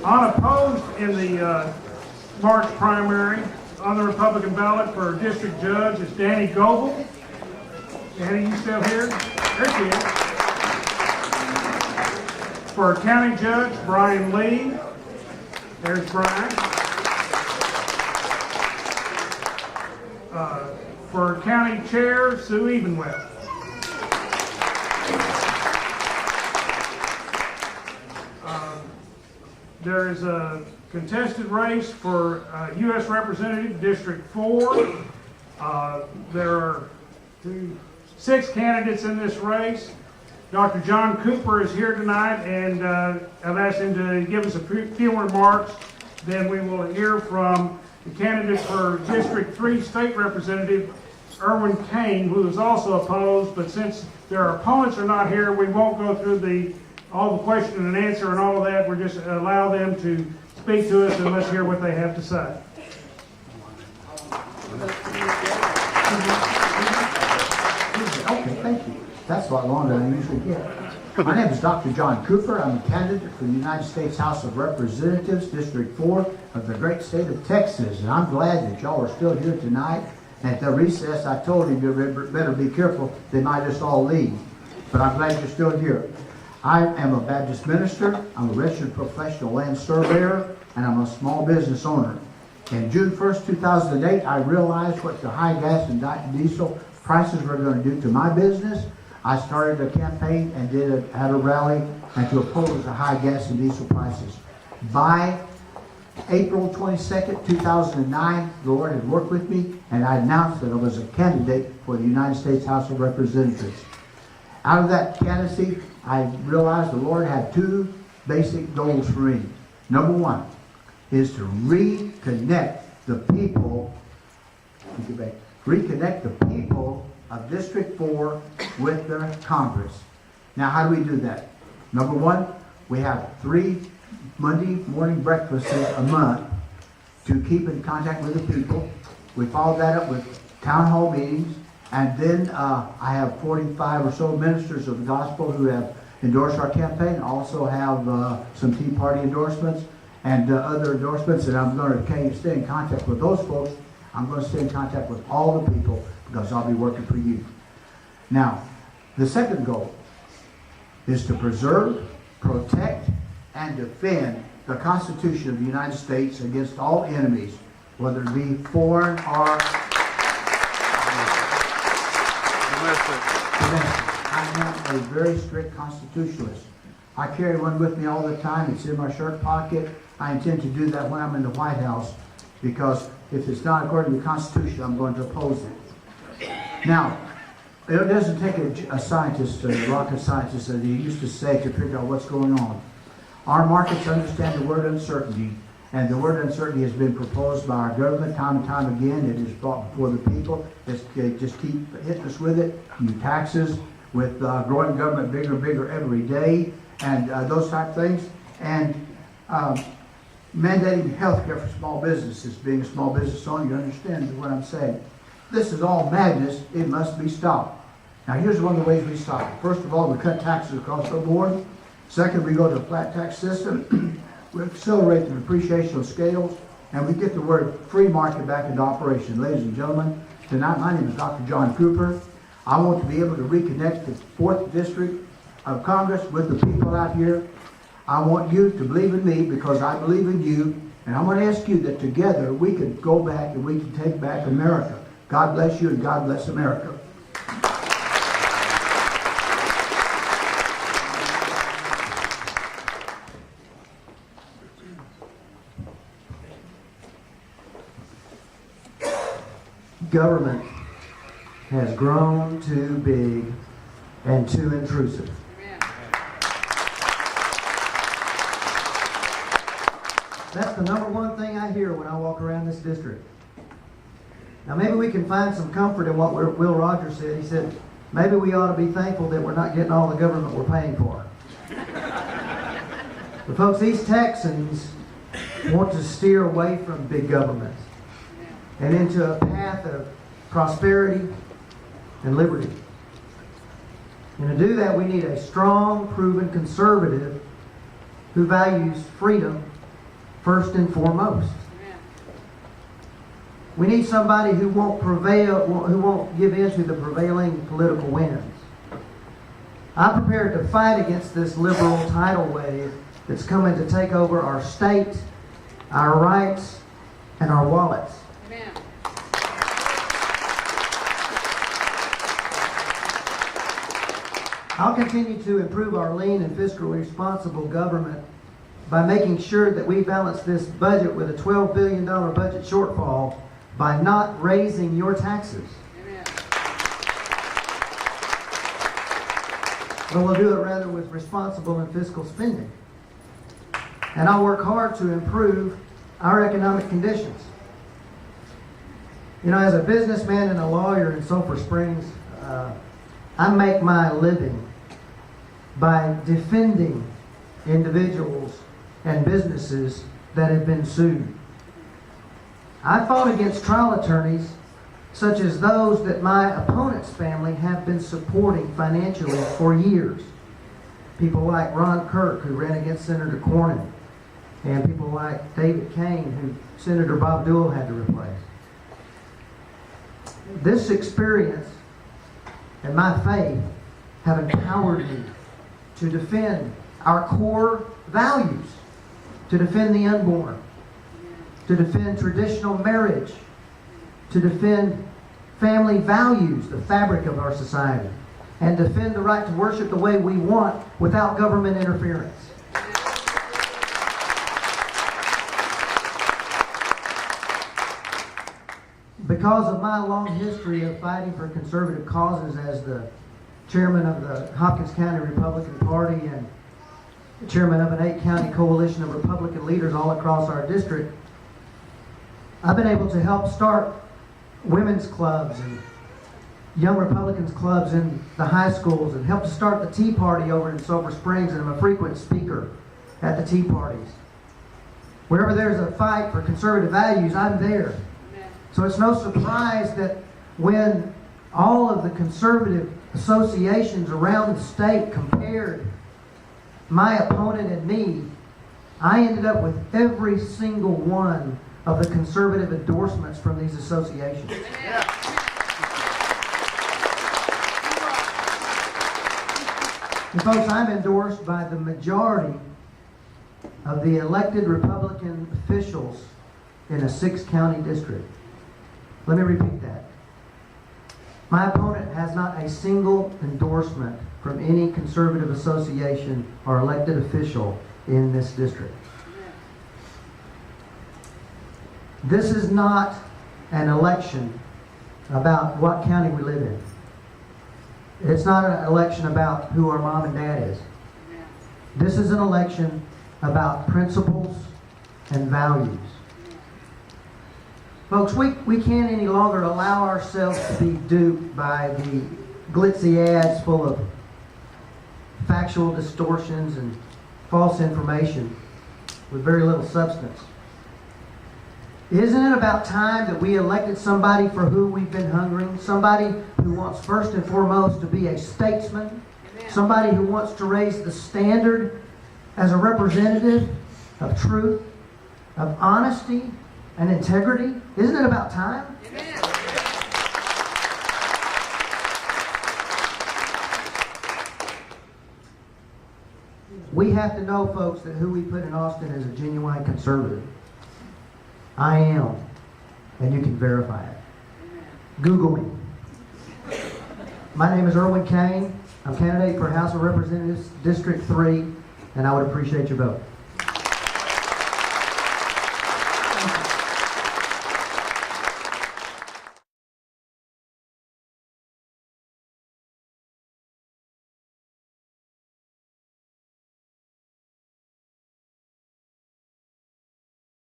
Unopposed in the March primary on the Republican ballot for district judge is Danny Goebel. Danny, you still here? There she is. For county judge, Brian Lee. There's Brian. For county chair, Sue Evenwell. There is a contested race for U.S. Representative District 4. There are 6 candidates in this race. Dr. John Cooper is here tonight, and I've asked him to give us a few remarks. Then we will hear from the candidate for District 3 State Representative, Erwin Cain, who is also opposed, but since their opponents are not here, we won't go through all the question and answer and all of that. We'll just allow them to speak to us and let's hear what they have to say. Okay, thank you. That's a lot longer than I usually get. My name is Dr. John Cooper. I'm a candidate for the United States House of Representatives, District 4 of the great state of Texas. And I'm glad that y'all are still here tonight. At the recess, I told him you better be careful. They might just all leave. But I'm glad you're still here. I am a Baptist minister. I'm a registered professional land surveyor, and I'm a small business owner. In June 1st, 2008, I realized what the high gas and diesel prices were going to do to my business. I started a campaign and had a rally and to oppose the high gas and diesel prices. By April 22nd, 2009, the Lord had worked with me, and I announced that I was a candidate for the United States House of Representatives. Out of that candidacy, I realized the Lord had 2 basic goals for me. Number 1 is to reconnect the people of District 4 with their Congress. Now, how do we do that? Number 1, we have 3 Monday morning breakfasts a month to keep in contact with the people. We follow that up with town hall meetings, and then I have 45 or so ministers of the gospel who have endorsed our campaign. I also have some Tea Party endorsements and other endorsements, and I'm going to stay in contact with those folks. I'm going to stay in contact with all the people because I'll be working for you. Now, the second goal is to preserve, protect, and defend the Constitution of the United States against all enemies, whether it be foreign or domestic. I am a very strict constitutionalist. I carry one with me all the time. It's in my shirt pocket. I intend to do that when I'm in the White House, because if it's not according to the Constitution, I'm going to oppose it. Now, it doesn't take a scientist, a rocket scientist, as he used to say, to figure out what's going on. Our markets understand the word uncertainty, and the word uncertainty has been proposed by our government time and time again. It is brought before the people. They just keep hitting us with it. New taxes, with growing government bigger and bigger every day, and those type of things. And mandating health care for small businesses. Being a small business owner, you understand what I'm saying. This is all madness. It must be stopped. Now, here's one of the ways we stop it. First of all, we cut taxes across the board. Second, we go to a flat tax system. We accelerate the depreciation scales, and we get the word free market back into operation. Ladies and gentlemen, tonight my name is Dr. John Cooper. I want to be able to reconnect the 4th District of Congress with the people out here. I want you to believe in me because I believe in you, and I'm going to ask you that together we can go back and we can take back America. God bless you and God bless America. Government has grown too big and too intrusive. That's the number one thing I hear when I walk around this district. Now, maybe we can find some comfort in what Will Rogers said. He said, maybe we ought to be thankful that we're not getting all the government we're paying for. But folks, East Texans want to steer away from big government and into a path of prosperity and liberty. And to do that, we need a strong, proven conservative who values freedom first and foremost. We need somebody who won't who won't give in to the prevailing political winds. I'm prepared to fight against this liberal tidal wave that's coming to take over our state, our rights, and our wallets. Amen. I'll continue to improve our lean and fiscally responsible government by making sure that we balance this budget with a $12 billion budget shortfall by not raising your taxes. Amen. But we'll do it rather with responsible and fiscal spending. And I'll work hard to improve our economic conditions. You know, as a businessman and a lawyer in Sulphur Springs, I make my living by defending individuals and businesses that have been sued. I fought against trial attorneys such as those that my opponent's family have been supporting financially for years. People like Ron Kirk, who ran against Senator Cornyn, and people like David Cain, who Senator Bob Dole had to replace. This experience and my faith have empowered me to defend our core values, to defend the unborn, to defend traditional marriage, to defend family values, the fabric of our society, and defend the right to worship the way we want without government interference. Because of my long history of fighting for conservative causes as the chairman of the Hopkins County Republican Party and chairman of an 8-county coalition of Republican leaders all across our district, I've been able to help start women's clubs and young Republicans clubs in the high schools and help to start the Tea Party over in Sulphur Springs, and I'm a frequent speaker at the tea parties. Wherever there's a fight for conservative values, I'm there. So it's no surprise that when all of the conservative associations around the state compared my opponent and me, I ended up with every single one of the conservative endorsements from these associations. And folks, I'm endorsed by the majority of the elected Republican officials in a 6-county district. Let me repeat that. My opponent has not a single endorsement from any conservative association or elected official in this district. This is not an election about what county we live in. It's not an election about who our mom and dad is. This is an election about principles and values. Folks, we can't any longer allow ourselves to be duped by the glitzy ads full of factual distortions and false information with very little substance. Isn't it about time that we elected somebody for who we've been hungering? Somebody who wants first and foremost to be a statesman. Amen. Somebody who wants to raise the standard as a representative of truth, of honesty, and integrity. Isn't it about time? Amen. We have to know, folks, that who we put in Austin is a genuine conservative. I am, and you can verify it. Google me. My name is Erwin Cain. I'm candidate for House of Representatives, District 3, and I would appreciate your vote.